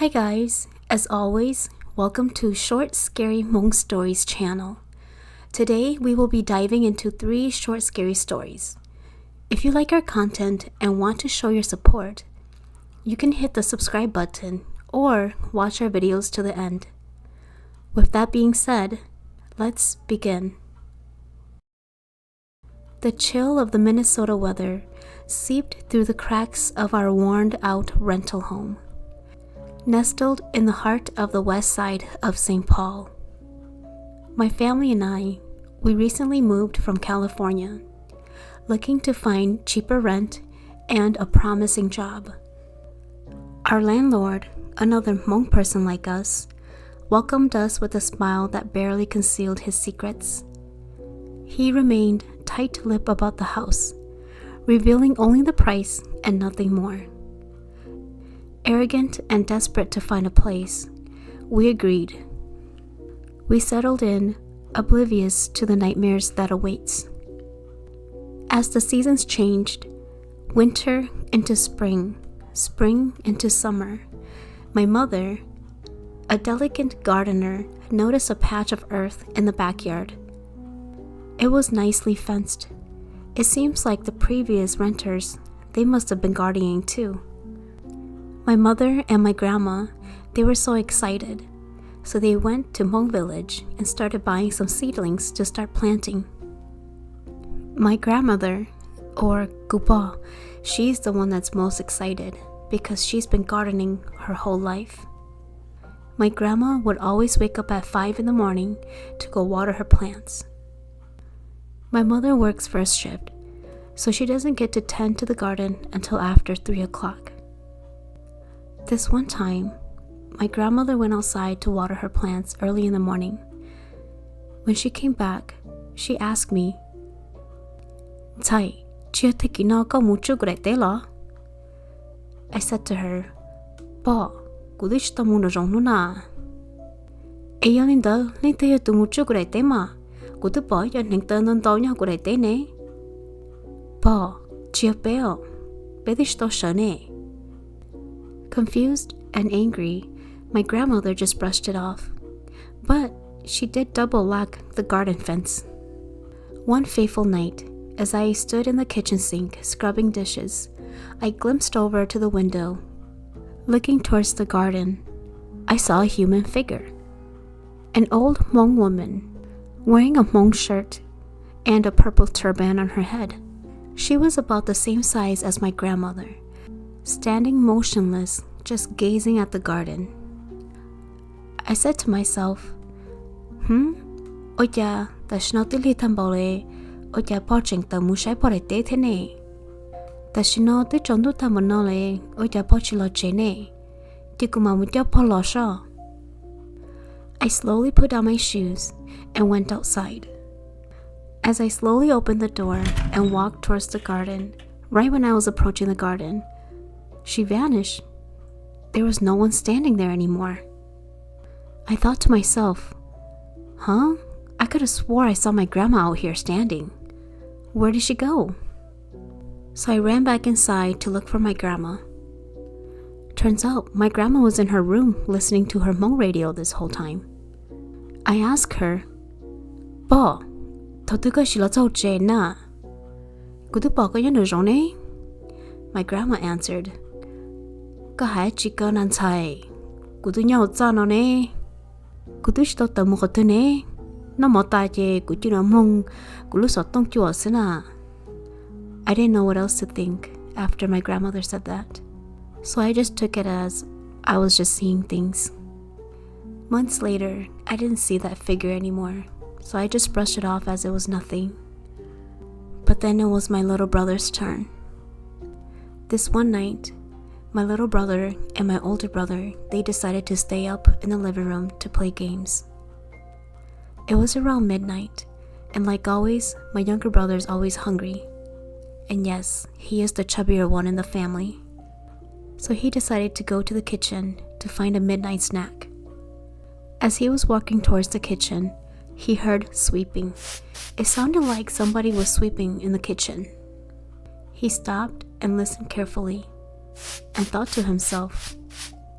Hi guys, as always, welcome to Short Scary Hmong Stories channel. Today we will be diving into 3 short scary stories. If you like our content and want to show your support, you can hit the subscribe button or watch our videos to the end. With that being said, let's begin. The chill of the Minnesota weather seeped through the cracks of our worn-out rental home, nestled in the heart of the west side of St. Paul. My family and we recently moved from California, looking to find cheaper rent and a promising job. Our landlord, another Hmong person like us, welcomed us with a smile that barely concealed his secrets. He remained tight-lipped about the house, revealing only the price and nothing more. Arrogant and desperate to find a place, we agreed. We settled in, oblivious to the nightmares that awaits. As the seasons changed, winter into spring, spring into summer, my mother, a delicate gardener, noticed a patch of earth in the backyard. It was nicely fenced. It seems like the previous renters, they must have been gardening too. My mother and my grandma, they were so excited, so they went to Hmong village and started buying some seedlings to start planting. My grandmother, or Gupa, she's the one that's most excited because she's been gardening her whole life. My grandma would always wake up at 5 in the morning to go water her plants. My mother works first shift, so she doesn't get to tend to the garden until after 3 o'clock. This one time, my grandmother went outside to water her plants early in the morning. When she came back, she asked me, "Tsai, chia thiki na ka muchu grete la?" I said to her, "Pa, kudish ta muna rong na. Eyalinda linte tu muchu grete ma, kudu pa ya ningta non tonya grete ne. Pa, chia peo, bedish to shane." Confused and angry, my grandmother just brushed it off. But she did double lock the garden fence. One fateful night, as I stood in the kitchen sink scrubbing dishes, I glimpsed over to the window. Looking towards the garden, I saw a human figure. An old Hmong woman, wearing a Hmong shirt and a purple turban on her head. She was about the same size as my grandmother, standing motionless, just gazing at the garden. I said to myself, Oya, tashnotili tambole, oya poching ta mushai porete tene. Tashinoti chondu tamonole, oya pochilo chene. Tikuma mutya polosho. I slowly put on my shoes and went outside. As I slowly opened the door and walked towards the garden, right when I was approaching the garden, she vanished. There was no one standing there anymore. I thought to myself, I could have swore I saw my grandma out here standing. Where did she go? So I ran back inside to look for my grandma. Turns out my grandma was in her room listening to her Hmong radio this whole time. I asked her, "Ba, totuka shila zao che na. Kudu ba ka yan ne?" My grandma answered, "Ka hai chika nan chai. Kudu nyao za no ne. Kudu shito ta mo ka ne. Na mo ta je kudu na mong kulu so tong chua sina." I didn't know what else to think after my grandmother said that, so I just took it as I was just seeing things. Months later, I didn't see that figure anymore, so I just brushed it off as it was nothing. But then it was my little brother's turn. This one night, my little brother and my older brother, they decided to stay up in the living room to play games. It was around midnight, and like always, my younger brother is always hungry. And yes, he is the chubbier one in the family. So he decided to go to the kitchen to find a midnight snack. As he was walking towards the kitchen, he heard sweeping. It sounded like somebody was sweeping in the kitchen. He stopped and listened carefully and thought to himself,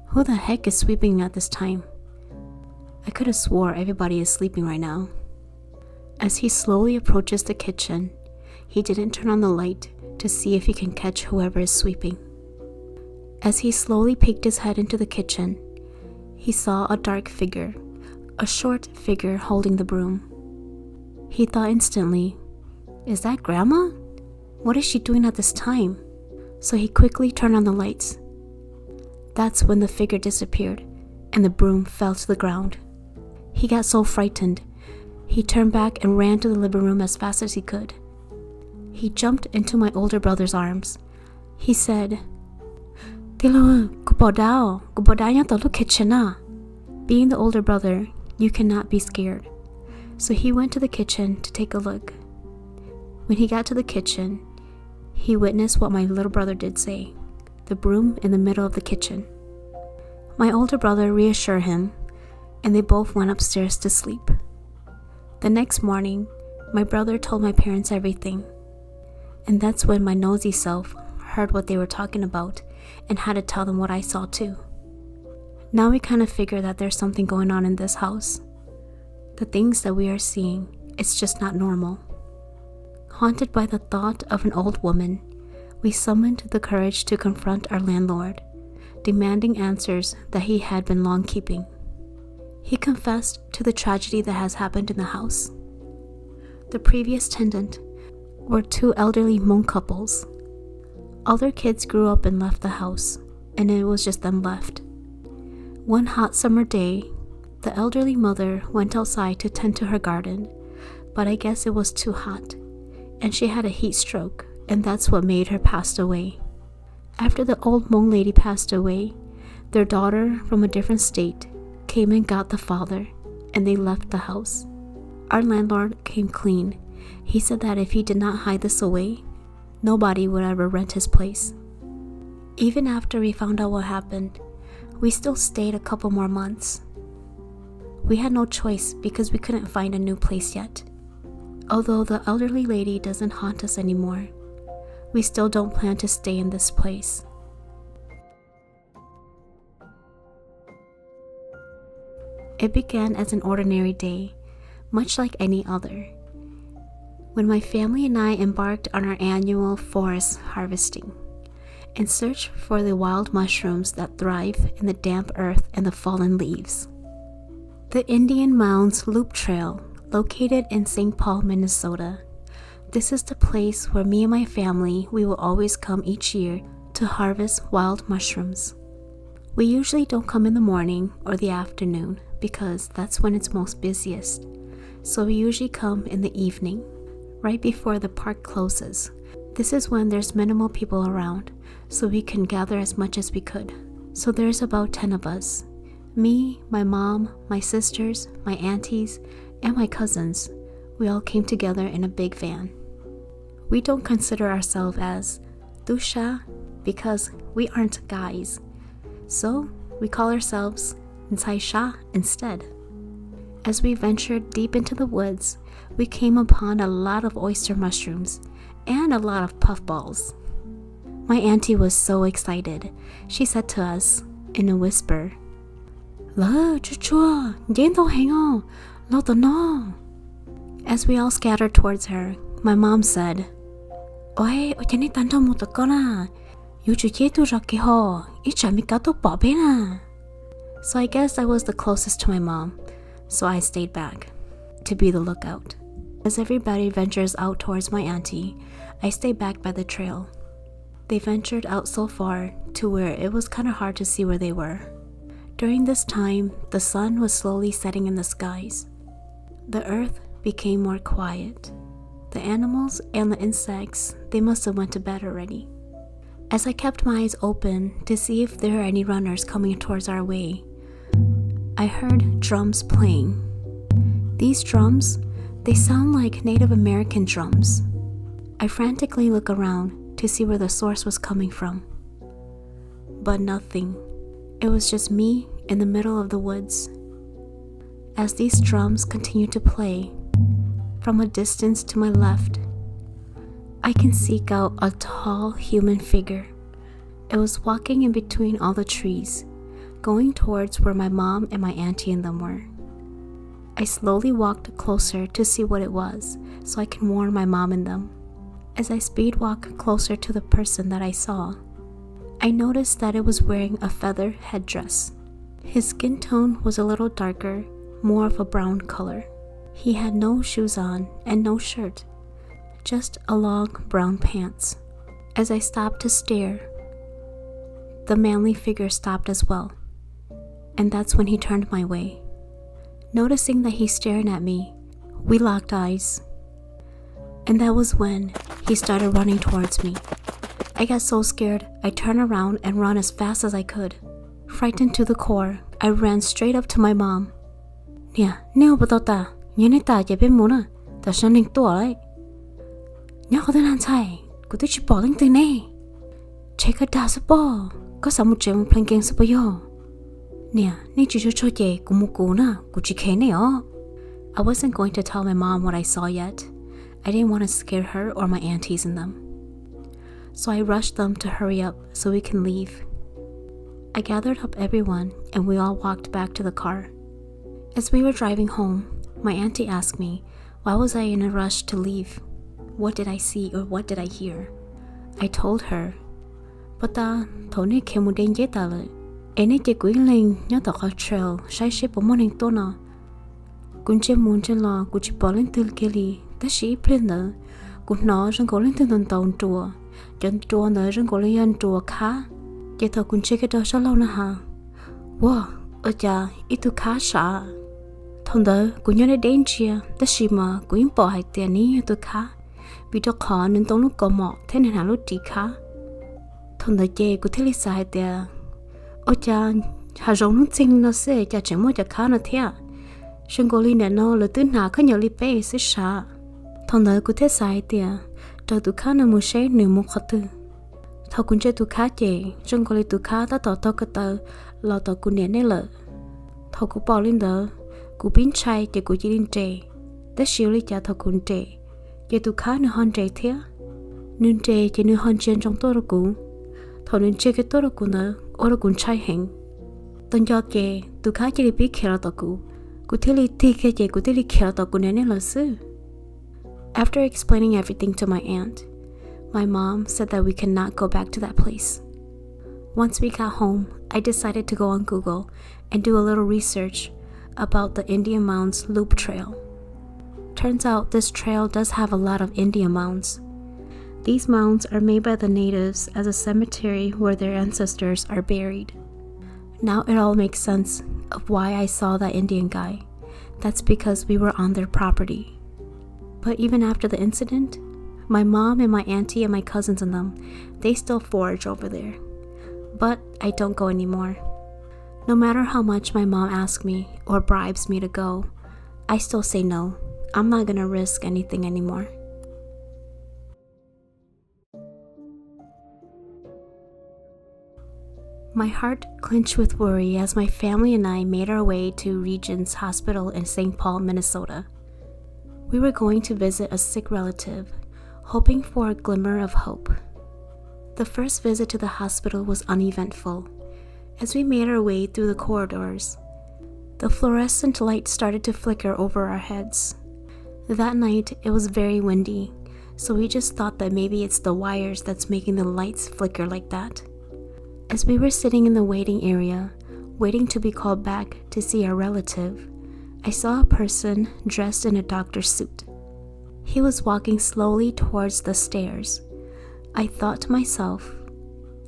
Who the heck is sweeping at this time? I could have swore everybody is sleeping right now. As he slowly approaches the kitchen, he didn't turn on the light to see if he can catch whoever is sweeping. As he slowly peeked his head into the kitchen, he saw a dark figure, a short figure holding the broom. He thought instantly, "Is that Grandma? What is she doing at this time?" So he quickly turned on the lights. That's when the figure disappeared and the broom fell to the ground. He got so frightened, he turned back and ran to the living room as fast as he could. He jumped into my older brother's arms. He said, "Tilo, kupo dao yang tolu kitchen na." Being the older brother, you cannot be scared. So he went to the kitchen to take a look. When he got to the kitchen, he witnessed what my little brother did say, the broom in the middle of the kitchen. My older brother reassured him, and they both went upstairs to sleep. The next morning, my brother told my parents everything. And that's when my nosy self heard what they were talking about and had to tell them what I saw too. Now we kind of figure that there's something going on in this house. The things that we are seeing, it's just not normal. Haunted by the thought of an old woman, we summoned the courage to confront our landlord, demanding answers that he had been long keeping. He confessed to the tragedy that has happened in the house. The previous tenant were two elderly Hmong couples. All their kids grew up and left the house, and it was just them left. One hot summer day, the elderly mother went outside to tend to her garden, but I guess it was too hot, and she had a heat stroke, and that's what made her pass away. After the old Hmong lady passed away, their daughter from a different state came and got the father, and they left the house. Our landlord came clean. He said that if he did not hide this away, nobody would ever rent his place. Even after we found out what happened, we still stayed a couple more months. We had no choice because we couldn't find a new place yet. Although the elderly lady doesn't haunt us anymore, we still don't plan to stay in this place. It began as an ordinary day, much like any other, when my family and I embarked on our annual forest harvesting and search for the wild mushrooms that thrive in the damp earth and the fallen leaves. The Indian Mounds Loop Trail, located in St. Paul, Minnesota. This is the place where me and my family, we will always come each year to harvest wild mushrooms. We usually don't come in the morning or the afternoon because that's when it's most busiest. So we usually come in the evening, right before the park closes. This is when there's minimal people around, so we can gather as much as we could. So there's about 10 of us. Me, my mom, my sisters, my aunties, and my cousins. We all came together in a big van. We don't consider ourselves as Dusha because we aren't guys. So we call ourselves Nsaisha instead. As we ventured deep into the woods, we came upon a lot of oyster mushrooms and a lot of puffballs. My auntie was so excited. She said to us in a whisper, "La, chuchua, yendo hengo, lo tono." As we all scattered towards her, my mom said, "Oye, oyani tanto mutokona, yuchuye tu rakiho, ichamikato babena." So I guess I was the closest to my mom, so I stayed back to be the lookout. As everybody ventures out towards my auntie, I stay back by the trail. They ventured out so far to where it was kind of hard to see where they were. During this time, the sun was slowly setting in the skies. The earth became more quiet. The animals and the insects, they must have went to bed already. As I kept my eyes open to see if there were any runners coming towards our way, I heard drums playing. These drums, they sound like Native American drums. I frantically look around to see where the source was coming from. But nothing. It was just me in the middle of the woods. As these drums continued to play, from a distance to my left, I can seek out a tall human figure. It was walking in between all the trees, going towards where my mom and my auntie and them were. I slowly walked closer to see what it was so I can warn my mom and them. As I speed walked closer to the person that I saw, I noticed that it was wearing a feather headdress. His skin tone was a little darker, more of a brown color. He had no shoes on and no shirt, just a long brown pants. As I stopped to stare, the manly figure stopped as well, and that's when he turned my way. Noticing that he's staring at me, we locked eyes. And that was when he started running towards me. I got so scared, I turned around and ran as fast as I could. Frightened to the core, I ran straight up to my mom. Nè, nếu bà tao ta, nhớ này ta chạy bên mũ nè, ta sang ninh tủa đấy. Nhớ có tên ăn chạy, cô tôi chỉ bỏ lên từ nè. Chạy cả đá sắp bỏ, có sao một chuyện một plan game sắp bỏ yo. Nè, này chỉ cho chạy của một cú nè, của chỉ khé này ó. I wasn't going to tell my mom what I saw yet. I didn't want to scare her or my aunties and them. So I rushed them to hurry up so we can leave. I gathered up everyone and we all walked back to the car. As we were driving home, my auntie asked me, why was I in a rush to leave? What did I see or what did I hear? I told her, but ta thổ này kêu một đêm dễ ta lợi. Em ấy chỉ quý lên nhớ tỏ khỏi trail, sai xếp bộ môn hình tốt nọ. Cũng chỉ muốn trên lò, cũng chỉ bỏ lên từ kia li, ta sĩ plên nữa. Cũng nó rừng cổ lên từ tầng tàu chùa, chân chùa nữa rừng cổ lên chùa khá. Vậy thôi cũng chỉ cái đó sao lâu nè hả? Wow, ở cha, ít tu khá sợ. Thông đó, cũng nhớ đến chia, ta sĩ mà cũng bỏ hai tiền ní tu khá. Vì đó khó nên tông lúc có mọ, thế nên hả lúc trí khá. Thông đó chê cũng thấy lý xa hai tiền. Ở cha, hà rộng lúc chinh nó sẽ cha chẳng mua cha khá nó thế. Sân cổ linh nó là tư nào có nhiều lý bê sẽ sợ. Thông đó cũng thấy xa hai tiền. Trời tụ khá nó mua xe nửa một khó tư. Thảo cũng chơi tụ khá chê, sân cổ linh tụ khá ta tỏ cái tờ, lò tỏ cũng nè nè lợ. Thảo cũng bỏ lên đó, cũng biến trai chê cũng chỉ lên trề. Tất xíu lý cha thảo cũng trề. Chê tụ khá nửa hòn trề thế. Nương trề chê nửa hòn trên trong tôi đó cũng. Thảo nương chê cái tôi đó cũng nữa, ô đó cũng trai hình. Tân cho chê, tụ khá chê đi biết khéo là tỏ cũng. Cũng thế lý thi khe chê cũng thế lý khéo tỏ cũng nè nè lợ sư. After explaining everything to my aunt, my mom said that we cannot go back to that place. Once we got home, I decided to go on Google and do a little research about the Indian Mounds Loop Trail. Turns out this trail does have a lot of Indian mounds. These mounds are made by the natives as a cemetery where their ancestors are buried. Now it all makes sense of why I saw that Indian guy. That's because we were on their property. But even after the incident, my mom and my auntie and my cousins and them, they still forage over there. But I don't go anymore. No matter how much my mom asks me or bribes me to go, I still say no. I'm not gonna risk anything anymore. My heart clenched with worry as my family and I made our way to Regent's Hospital in St. Paul, Minnesota. We were going to visit a sick relative, hoping for a glimmer of hope. The first visit to the hospital was uneventful. As we made our way through the corridors, the fluorescent light started to flicker over our heads. That night, it was very windy, so we just thought that maybe it's the wires that's making the lights flicker like that. As we were sitting in the waiting area, waiting to be called back to see our relative, I saw a person dressed in a doctor's suit. He was walking slowly towards the stairs. I thought to myself,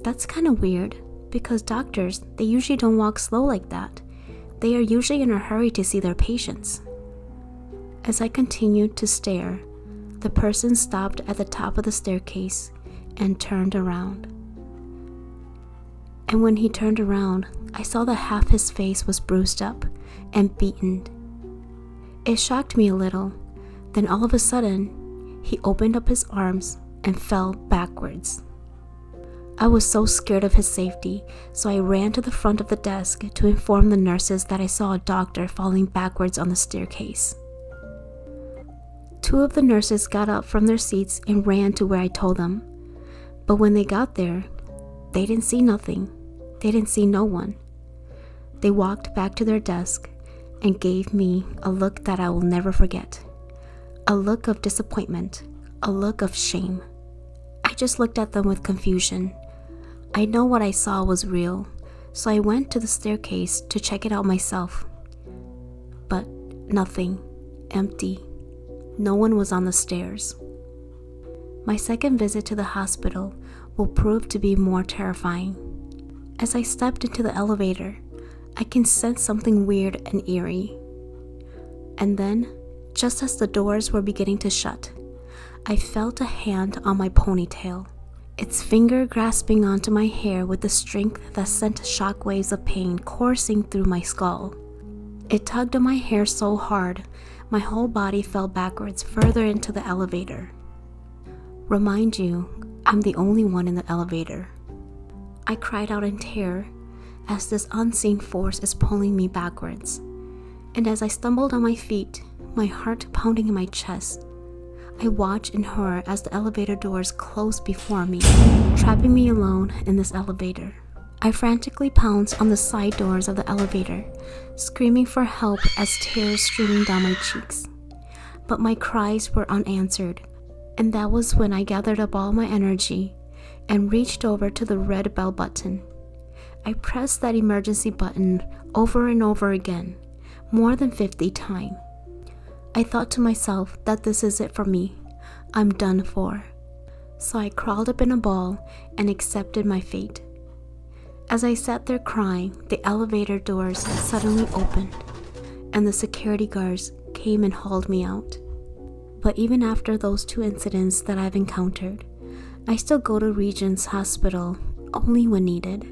that's kind of weird, because doctors, they usually don't walk slow like that. They are usually in a hurry to see their patients. As I continued to stare, the person stopped at the top of the staircase and turned around. And when he turned around, I saw that half his face was bruised up and beaten. It shocked me a little. Then all of a sudden, he opened up his arms and fell backwards. I was so scared of his safety, so I ran to the front of the desk to inform the nurses that I saw a doctor falling backwards on the staircase. Two of the nurses got up from their seats and ran to where I told them. But when they got there, they didn't see nothing. They didn't see no one. They walked back to their desk and gave me a look that I will never forget. A look of disappointment, a look of shame. I just looked at them with confusion. I know what I saw was real, so I went to the staircase to check it out myself. But nothing, empty. No one was on the stairs. My second visit to the hospital will prove to be more terrifying. As I stepped into the elevator, I can sense something weird and eerie. And then, just as the doors were beginning to shut, I felt a hand on my ponytail, its finger grasping onto my hair with a strength that sent shockwaves of pain coursing through my skull. It tugged on my hair so hard, my whole body fell backwards further into the elevator. Remind you, I'm the only one in the elevator. I cried out in terror as this unseen force is pulling me backwards. And as I stumbled on my feet, my heart pounding in my chest, I watched in horror as the elevator doors closed before me, trapping me alone in this elevator. I frantically pounced on the side doors of the elevator, screaming for help as tears streaming down my cheeks. But my cries were unanswered, and that was when I gathered up all my energy and reached over to the red bell button. I pressed that emergency button over and over again, more than 50 times. I thought to myself that this is it for me. I'm done for. So I crawled up in a ball and accepted my fate. As I sat there crying, the elevator doors suddenly opened, and the security guards came and hauled me out. But even after those 2 incidents that I've encountered, I still go to Regent's Hospital only when needed.